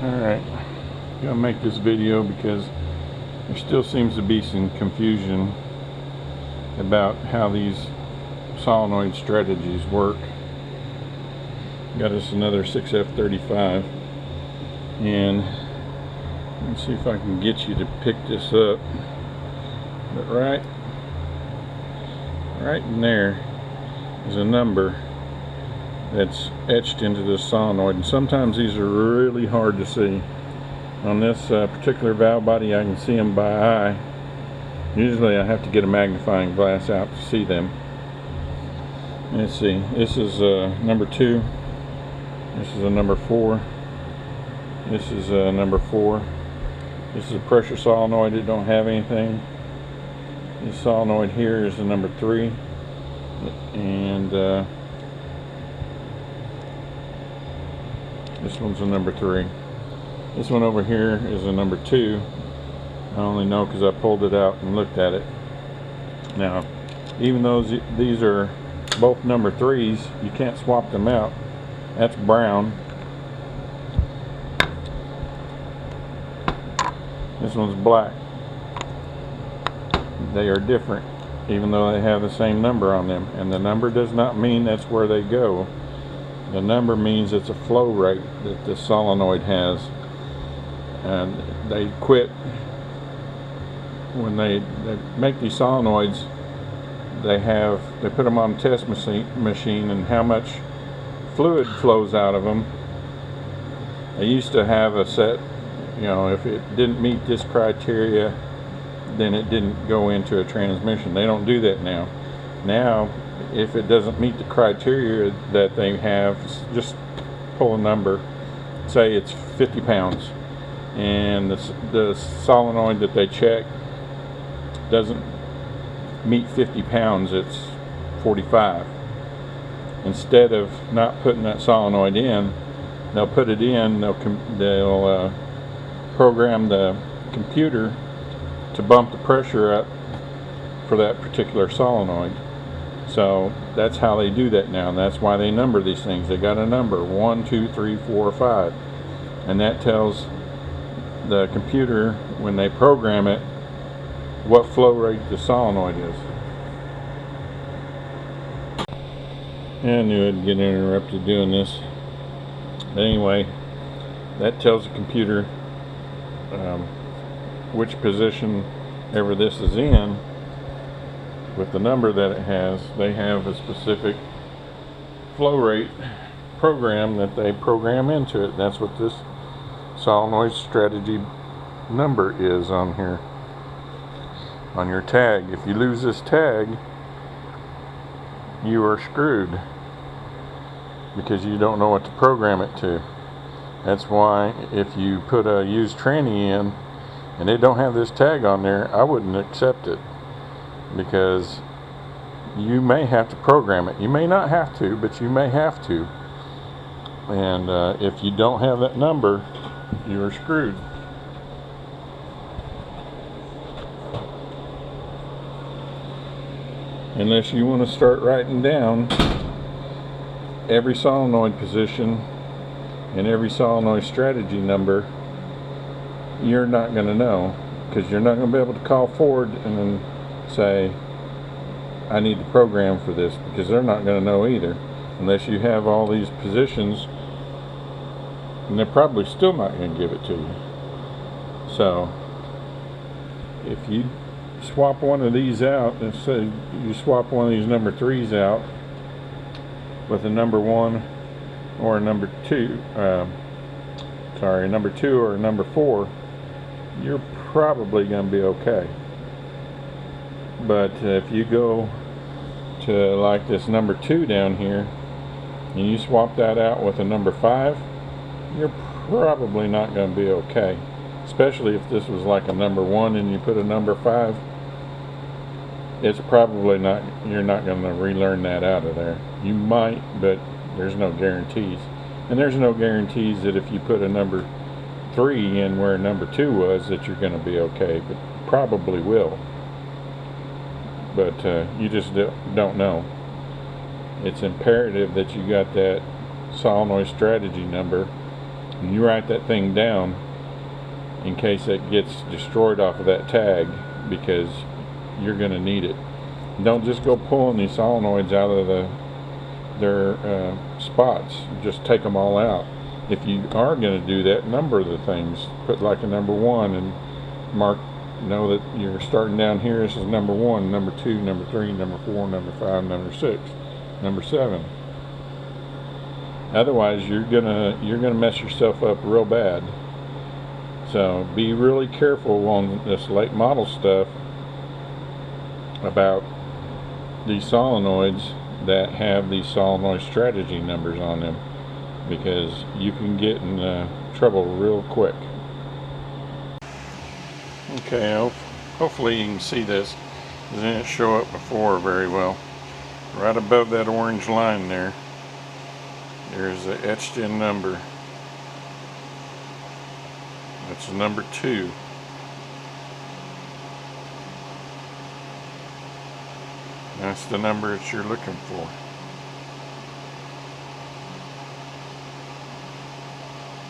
Alright, I'm gonna make this video because there still seems to be some confusion about how these solenoid strategies work. Got us another 6F35, and let's see if I can get you to pick this up. But right in there is a number that's etched into the solenoid, and sometimes these are really hard to see. On this particular valve body, I can see them by eye. Usually I have to get a magnifying glass out to see them. Let's see, this is number 2, this is a number 4, this is number 4, this is a pressure solenoid that don't have anything. This solenoid here is a number 3, and this one's a number 3. This one over here is a number 2. I only know because I pulled it out and looked at it. Now, even though these are both number 3s, you can't swap them out. That's brown. This one's black. They are different, even though they have the same number on them. And the number does not mean that's where they go. The number means it's a flow rate that the solenoid has. And they quit when they make these solenoids. They put them on a test machine, and how much fluid flows out of them. They used to have a set, you know, if it didn't meet this criteria, then it didn't go into a transmission. They don't do that now. Now, if it doesn't meet the criteria that they have, just pull a number, say it's 50 pounds, and the solenoid that they check doesn't meet 50 pounds, it's 45. Instead of not putting that solenoid in, they'll put it in, they'll program the computer to bump the pressure up for that particular solenoid. So that's how they do that now, and that's why they number these things. They got a number, 1, 2, 3, 4, 5, and that tells the computer, when they program it, what flow rate the solenoid is. I knew I'd get interrupted doing this. But anyway, that tells the computer which position ever this is in. With the number that it has, they have a specific flow rate program that they program into it. That's what this solenoid strategy number is on here, on your tag. If you lose this tag, you are screwed, because you don't know what to program it to. That's why if you put a used tranny in and they don't have this tag on there, I wouldn't accept it, because you may have to program it. You may not have to, but you may have to. And if you don't have that number, you are screwed. Unless you want to start writing down every solenoid position and every solenoid strategy number, you're not going to know, because you're not going to be able to call Ford and then say, I need the program for this, because they're not going to know either, unless you have all these positions, and they're probably still not going to give it to you. So if you swap one of these out, and say you swap one of these number 3s out with a number 1 or a number 2, number 2 or a number 4, you're probably going to be okay. But if you go to like this number 2 down here, and you swap that out with a number 5, you're probably not going to be okay. Especially if this was like a number 1 and you put a number 5, it's probably not, you're not going to relearn that out of there. You might, but there's no guarantees. And there's no guarantees that if you put a number 3 in where number 2 was, that you're going to be okay, but probably will. But you just don't know. It's imperative that you got that solenoid strategy number And you write that thing down in case it gets destroyed off of that tag, because you're going to need it. Don't just go pulling these solenoids out of their spots. Just take them all out. If you are going to do that, number the things. Put like a number 1 and mark, know that you're starting down here. This is number 1, number 2, number 3, number 4, number 5, number 6, number 7. Otherwise, you're gonna mess yourself up real bad. So be really careful on this late model stuff about these solenoids that have these solenoid strategy numbers on them, because you can get in trouble real quick. Okay, hopefully you can see this. It didn't show up before very well. Right above that orange line there, there's the etched in number. That's number 2. That's the number that you're looking for.